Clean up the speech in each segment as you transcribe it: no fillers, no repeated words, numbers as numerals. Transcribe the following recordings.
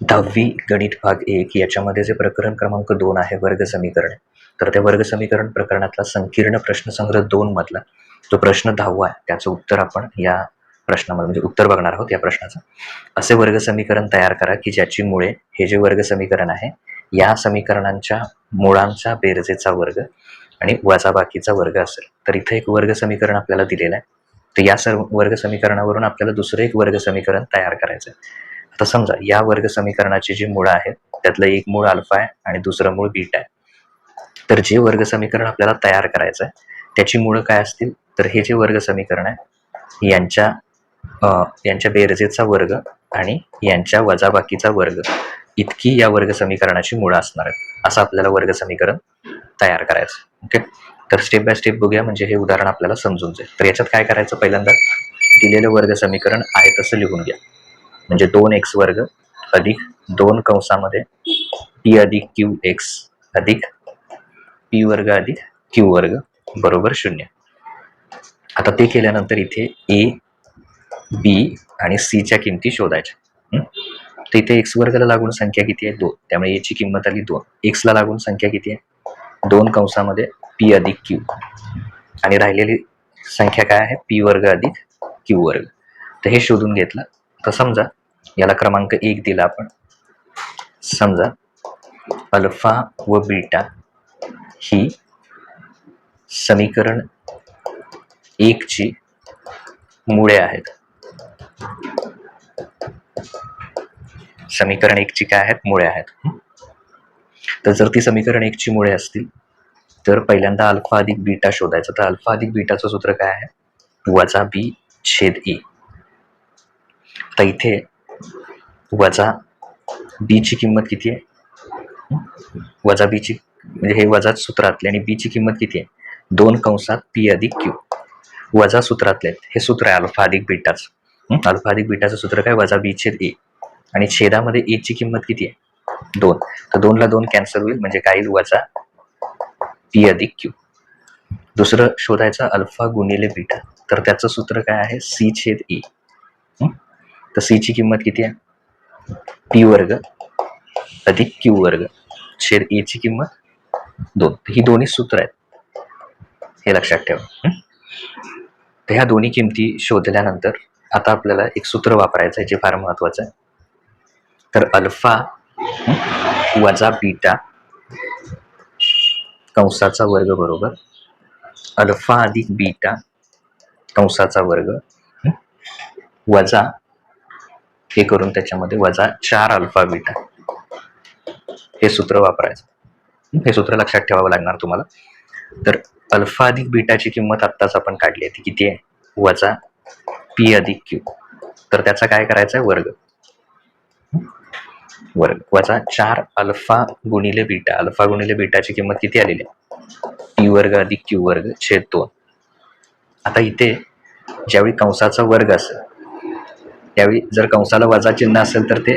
10वी गणित भाग 1 याच्यामध्ये जे प्रकरण क्रमांक 2 आहे वर्ग समीकरण. तर त्या वर्ग समीकरण प्रकरणातला संकीर्ण प्रश्नसंग्रह 2 मधला जो प्रश्न 10वा आहे त्याचं उत्तर आपण या प्रश्नामध्ये म्हणजे उत्तर बघणार आहोत या प्रश्नाचं. असे वर्ग समीकरण तयार करा की ज्याची मुळे हे जे वर्ग समीकरण आहे या समीकरणांच्या मुळांच्या बेरजेचा वर्ग आणि वजाबाकीचा वर्ग असेल. तर इथे एक वर्ग समीकरण आपल्याला दिलेलं आहे. तर या सर्व वर्ग समीकरणावरून आपल्याला दुसरं एक वर्ग समीकरण तयार करायचं आहे. आता समजा या वर्ग समीकरणाची जी मुळं आहेत त्यातलं एक मूळ अल्फा आहे आणि दुसरं मूळ बीटा आहे. तर जे वर्ग समीकरण आपल्याला तयार करायचं आहे त्याची मुळं काय असतील तर हे जे वर्ग समीकरण आहे यांच्या बेरजेचा वर्ग आणि यांच्या वजाबाकीचा वर्ग इतकी या वर्ग समीकरणाची मुळं असणार आहेत. असं आपल्याला वर्ग समीकरण तयार करायचं. ओके, तर स्टेप बाय स्टेप बघूया म्हणजे हे उदाहरण आपल्याला समजून जाईल. तर याच्यात काय करायचं, पहिल्यांदा दिलेलं वर्ग समीकरण आहे तसं लिहून घ्या. म्हणजे 2x वर्ग अधिक 2 कंसामध्ये p अधिक क्यू एक्स अधिक p वर्ग अधिक क्यू वर्ग बरोबर 0. आता ते केल्यानंतर इथे a, b आणि c च्या किमती शोधायच्या. तर इथे x वर्गाला लागून संख्या किती आहे 2, त्यामुळे a ची किंमत आली 2. x ला लागून संख्या किती आहे 2 कंसामध्ये p अधिक क्यू आणि राहिलेली संख्या काय आहे p वर्ग अधिक क्यू वर्ग. तर हे शोधून घेतलं. तर समजा याला क्रमांक 1 दिला आपण. समजा अल्फा व बीटा ही समीकरण 1 ची मुळे आहेत. समीकरण 1 ची काय आहेत, मुळे आहेत. तर जर ती समीकरण 1 ची मुळे असतील तर पहिल्यांदा अल्फा अधिक बीटा शोधायचं. तर अल्फा अधिक बीटाचं सूत्र काय आहे, वजा बी छेद ए. तर इथे वजा बी ची किंमत किती आहे, वजा बी ची म्हणजे हे वजा सूत्रातले आणि बी ची किंमत किती आहे 2 कंसात पी अधिक क्यू. वजा सूत्रातले हे सूत्र आहे अल्फा अधिक बीटाचं. अल्फा अधिक बीटाचं सूत्र काय, वजा बी छेद ए आणि छेदामध्ये ए ची किंमत किती आहे 2. तर 2 ला 2 कॅन्सल होईल म्हणजे काय येईल, वजा पी अधिक क्यू. दुसरं शोधायचं अल्फा गुणिले बीटा. तर त्याचं सूत्र काय आहे, सी छेद ए. तर सी ची किंमत किती आहे पी वर्ग अधिक क्यू वर्ग छेद ए ची किंमत 2. ही दोन्ही सूत्र आहेत, हे लक्षात ठेवा. तर ह्या दोन्ही किमती शोधल्यानंतर आता आपल्याला एक सूत्र वापरायचं आहे जे फार महत्वाचं आहे. तर अल्फा वजा बीटा कंसाचा वर्ग बरोबर अल्फा अधिक बीटा कंसाचा वर्ग वजा हे करून त्याच्यामध्ये वजा 4 अल्फा बीटा, हे सूत्र वापरायचं. हे सूत्र लक्षात ठेवावं लागणार तुम्हाला. तर अल्फा अधिक बीटाची किंमत आत्ताच आपण काढली आहे, ती किती आहे, वजा पी अधिक क्यू. तर त्याचा काय करायचा आहे, वर्ग वजा 4 अल्फा गुणिले बीटा. अल्फा गुणिले बीटाची किंमत किती आलेली आहे, पी वर्ग अधिक क्यू वर्ग छेद 2. आता इथे ज्यावेळी कंसाचा वर्ग असेल त्यावेळी जर कंसाला वजा चिन्ह असेल तर ते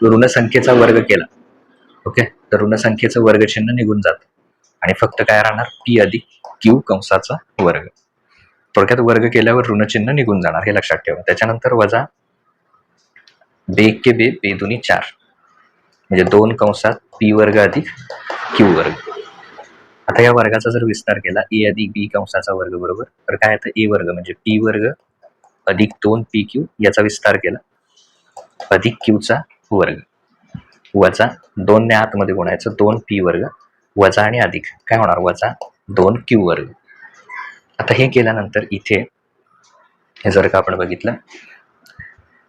ऋण संख्येचा वर्ग केला, ओके, तर ऋण संख्येचं वर्ग चिन्ह निघून जात आणि फक्त काय राहणार, पी अधिक क्यू कंसाचा वर्ग. थोडक्यात वर्ग केल्यावर ऋण चिन्ह निघून जाणार, हे लक्षात ठेवा. त्याच्यानंतर वजा बे के बे बेदुनी 4 म्हणजे 2 कंसात पी वर्ग अधिक क्यू वर्ग. आता या वर्गाचा जर विस्तार केला ए अधिक बी कंसाचा वर्ग बरोबर, तर काय येतं, ए वर्ग म्हणजे पी वर्ग अधिक 2 पी क्यू, याचा विस्तार केला अधिक क्यूचा वर्ग वजा 2 ने आतमध्ये गुणायचं 2 पी वर्ग वजा आणि अधिक काय होणार, वजा 2 क्यू वर्ग. आता हे केल्यानंतर इथे हे जर का आपण बघितलं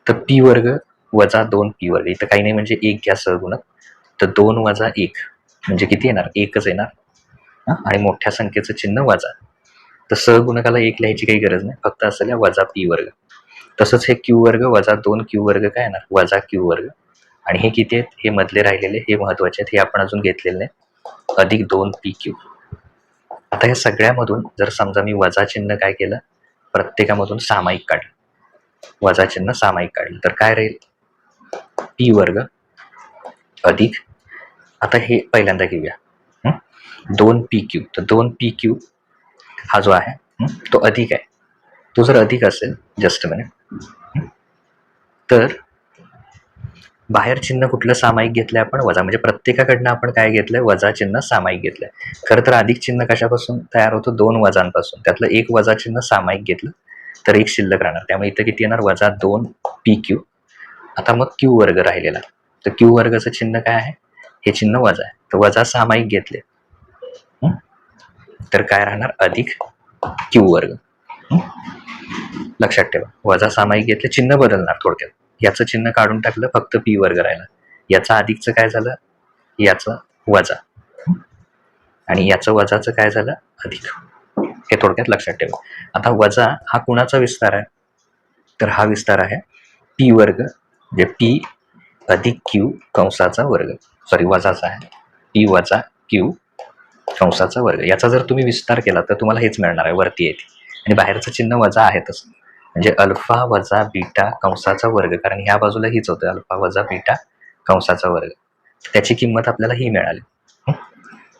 तर पी वर्ग वजा 2 पी वर्ग, इथं काही नाही म्हणजे 1 घ्या सहगुणक. तर 2 वजा 1 म्हणजे किती येणार, 1च येणार आणि मोठ्या संख्येचं चिन्ह वजा. तर सहगुणकाला 1 लिहायची काही गरज नाही, फक्त असं वजा पी वर्ग. तसंच हे क्यू वर्ग वजा 2 क्यू वर्ग काय येणार, वजा क्यू वर्ग. आणि हे किती आहेत, हे मधले राहिलेले हे महत्वाचे आहेत, हे आपण अजून घेतलेले नाही, अधिक 2 पी क्यू. आता या सगळ्यामधून जर समजा मी वजा चिन्ह काय केलं, प्रत्येकामधून सामायिक काढलं, वजा चिन्ह सामायिक काढलं, तर काय राहील, पी वर्ग अधिक, आता हे पहिल्यांदा घेऊया 2 पी क्यू. तर 2 पी क्यू हा जो आहे तो अधिक आहे. तो जर अधिक असेल, जस्ट मिनिट, तर बाहेर चिन्ह कुठलं सामायिक घेतलंय आपण? वजा. म्हणजे प्रत्येकाकडनं आपण काय घेतलंय? वजा चिन्ह सामायिक घेतलंय. खरं तर अधिक चिन्ह कशापासून तयार होतं? 2 वजांपासून. त्यातलं एक वजा चिन्ह सामायिक घेतलं तर एक शिल्लक राहणार. त्यामुळे इथं किती येणार? -2 PQ. आता मग Q वर्ग राहिलेला. तर Q वर्गाचं चिन्ह काय आहे? हे चिन्ह वजा आहे. तर वजा सामायिक घेतले तर काय राहणार? अधिक Q वर्ग. लक्षात ठेवा, वजा सामायिक घेतले, चिन्ह बदलणार थोडक्यात. याचं चिन्ह काढून टाकलं, फक्त P वर्ग राहिला. याचं अधिकचं काय झालं? याचं वजा. आणि याचं वजाचं काय झालं? अधिक. हे थोडक्यात लक्षात ठेवा. आता वजा हा कुणाचा विस्तार आहे? तर हा विस्तार आहे P वर्ग, म्हणजे P अधिक Q कंसाचा वर्ग. सॉरी, वजाचा आहे. P वजा Q कंसाचा वर्ग. याचा जर तुम्ही विस्तार केला तर तुम्हाला हेच मिळणार आहे, वरती येते. आणि बाहेरचं चिन्ह वजा आहेतच, म्हणजे अल्फा वजा बीटा कंसाचा वर्ग. कारण ह्या बाजूला हीच होतं, अल्फा वजा बीटा कंसाचा वर्ग. त्याची किंमत आपल्याला ही मिळाली.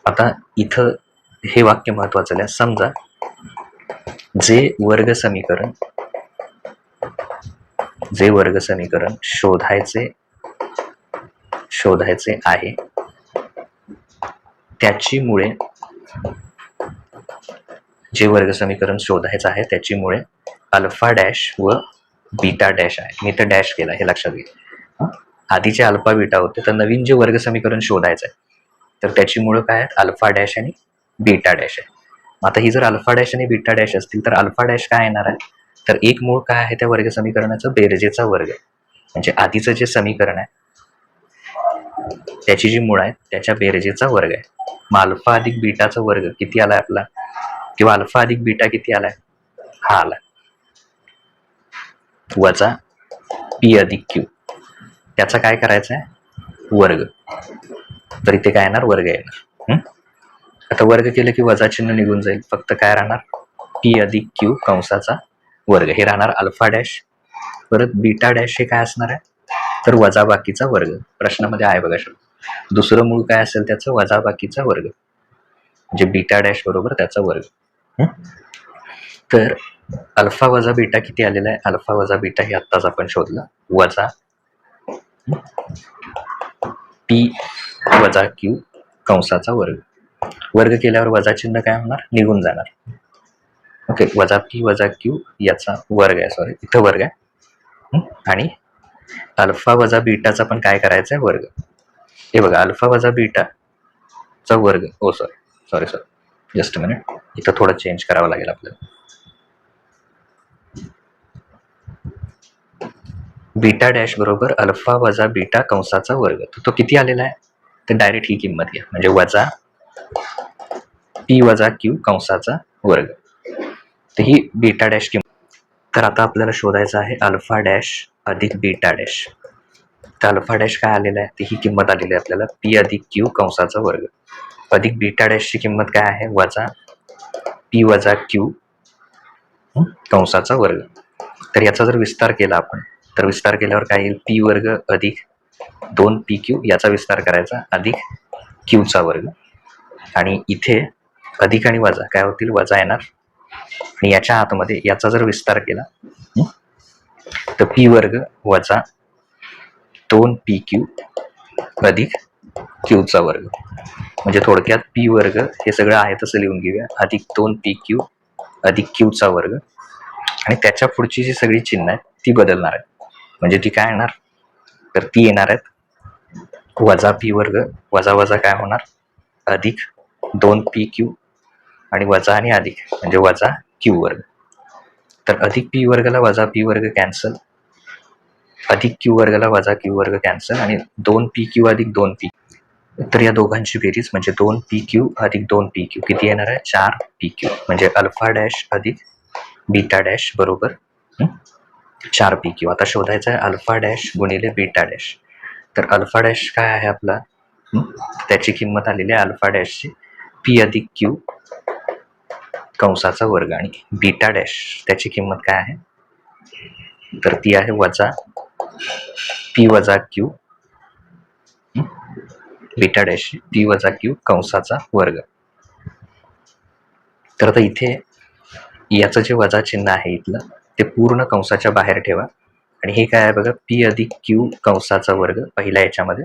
आता इथं हे वाक्य महत्वाचं आहे. समजा जे वर्ग समीकरण शोधायचे आहे त्याची मुळे, जे वर्ग समीकरण शोधायचं आहे त्याची मुळे अल्फा डॅश व बीटा डॅश आहे. मी तर डॅश केला, हे लक्षात घ्या. आधीचे अल्फा बीटा होते, तर नवीन जे वर्ग समीकरण शोधायचं आहे तर त्याची मुळे काय आहेत? अल्फा डॅश आणि बीटा डॅश आहे. आता ही जर अल्फा डॅश आणि बीटा डॅश असतील तर अल्फा डॅश काय येणार आहे? तर एक मूळ काय आहे त्या वर्ग समीकरणाचं? बेरजेचा वर्ग. म्हणजे आधीचं जे समीकरण आहे त्याची जी मूळ आहे त्याच्या बेरजेचा वर्ग आहे. मग अल्फा अधिक बीटाचा वर्ग किती आलाय आपला? किंवा अल्फा अधिक बीटा किती आलाय? हा आलाय वजा P अधिक Q. त्याचा काय करायचा आहे? वर्ग. तर इथे काय येणार? वर्ग येणार. आता वर्ग केलं की वजा चिन्ह निघून जाईल, फक्त काय राहणार? P अधिक Q कंसाचा वर्ग. हे राहणार अल्फा डॅश. परत बीटा डॅश हे काय असणार आहे? तर वजा बाकीचा वर्ग. प्रश्नामध्ये आहे बघा शब्द. दुसरं मूळ काय असेल त्याचं? वजा बाकीचा वर्ग, म्हणजे बीटा डॅश बरोबर त्याचा वर्ग. तर अल्फा वजा बीटा किती आलेला आहे? अल्फा वजा बीटा हे आत्ताच आपण शोधलं. वजा P वजा Q कंसाचा वर्ग. वर्ग केल्यावर वजा चिन्ह काय होणार? निघून जाणार. ओके, वजा P वजा Q याचा वर्ग आहे. सॉरी, इथं वर्ग आहे. आणि अल्फा वजा बीटाचा पण काय करायचं आहे? वर्ग. हे बघा, अल्फा वजा बीटाचा वर्ग. ओ सॉरी, जस्ट अ मिनिट. इथं थोडं चेंज करावं लागेल आपल्याला. बीटा डॅश बरोबर अल्फा वजा बीटा कंसाचा वर्ग. तो किती आलेला आहे? तर डायरेक्ट ही किंमत घ्या, म्हणजे वजा P वजा Q कंसाचा वर्ग. तर ही बीटा डॅश किंमत. तर आता आपल्याला शोधायचं आहे अल्फा डॅश अधिक बीटा डॅश. तर अल्फा डॅश काय आलेला आहे? ती ही किंमत आलेली आहे आपल्याला P अधिक Q कंसाचा वर्ग. अधिक बीटा डॅशची किंमत काय आहे? वजा P वजा Q कंसाचा वर्ग. तर याचा जर विस्तार केला आपण तर विस्तार केल्यावर काय येईल? P वर्ग अधिक 2PQ. याचा विस्तार करायचा, अधिक Qचा वर्ग. आणि इथे अधिक आणि वजा काय होतील? वजा येणार. आणि याच्या आतमध्ये याचा जर विस्तार केला तर P वर्ग वजा 2PQ अधिक Qचा वर्ग. म्हणजे थोडक्यात P वर्ग हे सगळं आहे तसं लिहून घेऊया, अधिक 2PQ अधिक Qचा वर्ग. आणि त्याच्या पुढची जी सगळी चिन्ह आहेत ती बदलणार आहेत. म्हणजे ती काय येणार? तर ती येणार आहेत वजा P वर्ग वजा वजा काय होणार? अधिक 2PQ आणि वजा आणि अधिक म्हणजे वजा Q वर्ग. तर अधिक P वर्गला वजा P वर्ग कॅन्सल, अधिक Q वर्गला वजा Q वर्ग कॅन्सल, आणि 2PQ अधिक 2P. तर या दोघांची बेरीज म्हणजे 2PQ अधिक 2PQ किती येणार आहे? 4PQ. म्हणजे अल्फा डॅश अधिक बीटा डॅश बरोबर 4PQ. आता शोधायचं आहे अल्फा डॅश गुणिले बीटा डॅश. तर अल्फा डॅश काय आहे आपला? त्याची किंमत आलेली आहे अल्फा डॅशची P अधिक Q कंसाचा वर्ग. आणि बीटा डॅश त्याची किंमत काय आहे? तर ती आहे वजा P वजा Q बीटा डॅश P वजा Q कंसाचा वर्ग. तर आता इथे याचं जे वजा चिन्ह आहे इथलं ते पूर्ण कंसाच्या बाहेर ठेवा. आणि हे काय आहे बघा, पी अधिक क्यू कंसाचा वर्ग पहिल्या याच्यामध्ये,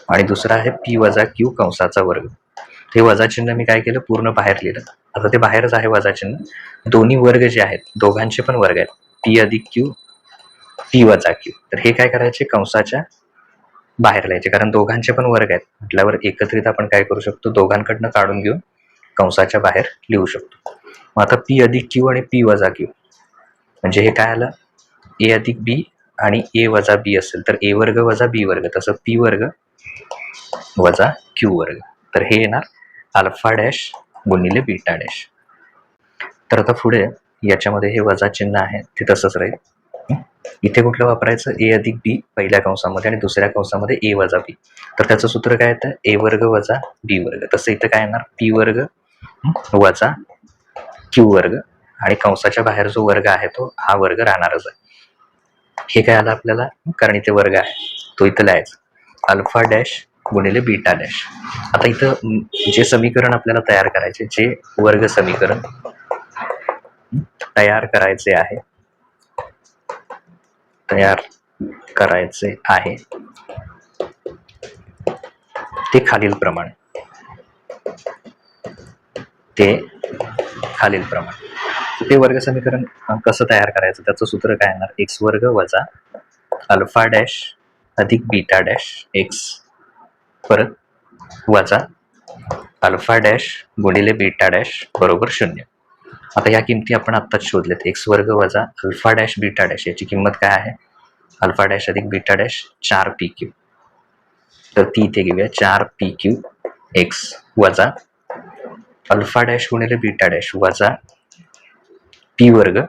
आणि दुसरा आहे पी वजा क्यू कंसाचा वर्ग. हे वजा चिन्ह मी काय केलं, पूर्ण बाहेर लिहिलं. आता ते बाहेरच आहे वजा चिन्ह. दोन्ही वर्ग जे आहेत दोघांचे पण वर्ग आहेत, पी अधिक क्यू, पी वजा क्यू. तर हे काय करायचे, कंसाच्या बाहेर लिहायचे, कारण दोघांचे पण वर्ग आहेत म्हटल्यावर एकत्रित आपण काय करू शकतो, दोघांकडनं काढून घेऊन कंसाच्या बाहेर लिहू शकतो. मग आता पी अधिक क्यू आणि पी वजा क्यू म्हणजे हे काय आलं, ए अधिक बी आणि ए वजा बी असेल तर ए वर्ग वजा बी वर्ग, तसं पी वर्ग वजा क्यू वर्ग. तर हे येणार अल्फा डॅश गुणिले बीटा डॅश. तर आता पुढे याच्यामध्ये हे वजा चिन्ह आहे ते तसंच राहील. इथे कुठलं वापरायचं, ए अधिक बी पहिल्या कंसामध्ये आणि दुसऱ्या कंसामध्ये ए वजा बी. तर त्याचं सूत्र काय येतं, ए वर्ग वजा बी वर्ग. तसं इथं काय येणार, पी वर्ग वजा क्यू वर्ग, आणि कंसाच्या बाहेर जो वर्ग आहे तो हा वर्ग राहणारच आहे. हे काय आलं आपल्याला, कारण इथे वर्ग आहे तो इथं लिहायचा, अल्फा डॅश गुणिले बीटा डॅश. आता इथं जे समीकरण आपल्याला तयार करायचे, जे वर्ग समीकरण तयार करायचे आहे ते खालील प्रमाणे ते वर्ग समीकरण कसं तयार करायचं, त्याचं सूत्र काय येणार, एक्स वर्ग वजा अल्फा डॅश अधिक बीटा डॅश एक्स परत वजा अल्फा डॅश गुणिले बीटा डॅश बरोबर 0. आता या किमती आपण आत्ताच शोधल्यात, एक्स वर्ग वजा अल्फा डॅश बीटा डॅश याची किंमत काय आहे, अल्फा डॅश अधिक बीटा डॅश 4 पी क्यू. तर ती इथे घेऊया, 4 पी क्यू एक्स वजा अल्फा डॅश गुणिले बीटा डॅश वजा पी वर्ग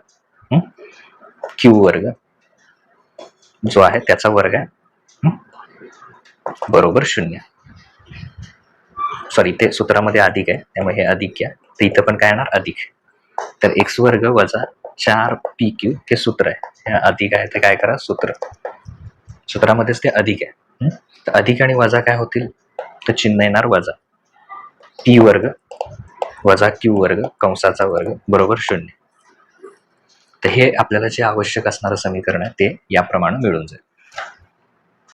क्यू वर्ग जो आहे त्याचा वर्ग आहे बरोबर 0. सॉरी, ते सूत्रामध्ये अधिक आहे त्यामुळे हे अधिक घ्या, तर इथं पण काय येणार अधिक. तर एक्स वर्ग वजा 4 पी क्यू हे सूत्र आहे, हे अधिक आहे, ते काय करा, सूत्रामध्येच ते अधिक आहे. तर अधिक आणि वजा काय होतील, तर चिन्ह येणार वजा, पी वर्ग वजा क्यू वर्ग कंसाचा वर्ग बरोबर 0. तर हे आपल्याला जे आवश्यक असणारं समीकरण आहे ते याप्रमाणे मिळून जाईल.